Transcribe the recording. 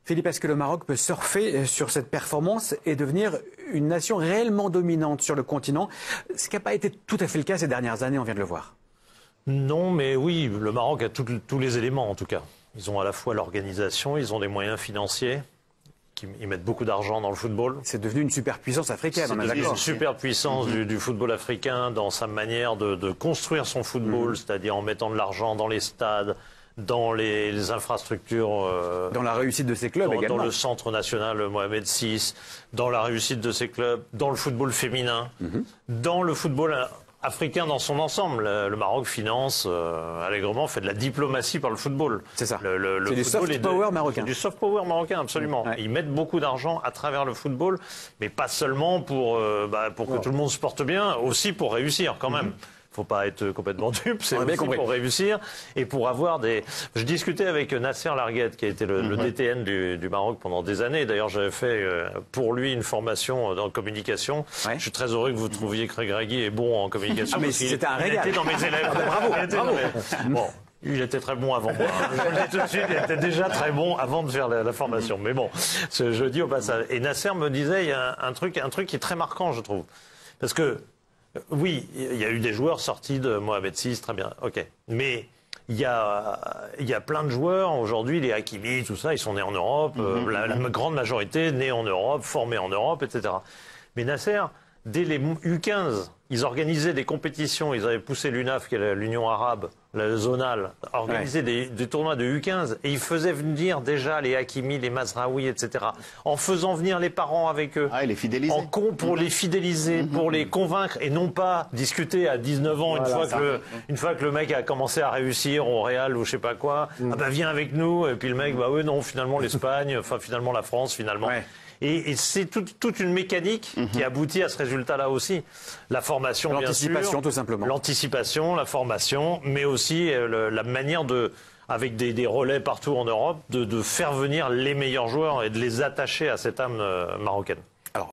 Philippe, est-ce que le Maroc peut surfer sur cette performance et devenir une nation réellement dominante sur le continent? Ce qui n'a pas été tout à fait le cas ces dernières années, on vient de le voir. Non, mais oui, le Maroc a tous les éléments en tout cas. Ils ont à la fois l'organisation, ils ont des moyens financiers, ils mettent beaucoup d'argent dans le football. C'est devenu une superpuissance africaine, on est d'accord. C'est une superpuissance du football africain dans sa manière de construire son football, c'est-à-dire en mettant de l'argent dans les stades, dans les infrastructures. Dans la réussite de ses clubs également. Dans le centre national Mohamed VI, dans la réussite de ses clubs, dans le football féminin, dans le football africain dans son ensemble. Le Maroc finance allègrement, fait de la diplomatie par le football. C'est ça. C'est du soft power marocain. C'est du soft power marocain, absolument. Ouais. Ils mettent beaucoup d'argent à travers le football, mais pas seulement pour que tout le monde se porte bien, aussi pour réussir quand même. Faut pas être complètement dupe, c'est aussi pour réussir et pour avoir des... Je discutais avec Nasser Larguet, qui a été le DTN du Maroc pendant des années. D'ailleurs, j'avais fait pour lui une formation dans communication. Ouais. Je suis très heureux que vous trouviez que Regragui est bon en communication. Ah, mais c'était un régal. Il était dans mes élèves. Bravo. Bon. Il était très bon avant moi. Je le dis tout de suite, il était déjà très bon avant de faire la formation. Mais bon, je dis au passage. Et Nasser me disait, il y a un truc qui est très marquant, je trouve. Parce que oui, il y a eu des joueurs sortis de Mohamed VI, très bien, ok. Mais il y a plein de joueurs, aujourd'hui, les Hakimi, tout ça, ils sont nés en Europe, la grande majorité nés en Europe, formés en Europe, etc. Mais Nasser, dès les U15, ils organisaient des compétitions, ils avaient poussé l'UNAF, qui est l'Union arabe, la zonale, organiser des tournois de U15, et ils faisaient venir déjà les Hakimi, les Mazraoui, etc., en faisant venir les parents avec eux. Ah, et les fidéliser. Pour les fidéliser, pour les convaincre, et non pas discuter à 19 ans, une fois que le mec a commencé à réussir au Real ou je sais pas quoi, ah bah viens avec nous, et puis le mec, bah oui, non, finalement l'Espagne, enfin finalement la France, finalement. Ouais. Et c'est toute une mécanique qui aboutit à ce résultat-là aussi. La formation, bien sûr. L'anticipation, tout simplement. L'anticipation, la formation, mais aussi la manière avec des relais partout en Europe, de faire venir les meilleurs joueurs et de les attacher à cette âme marocaine.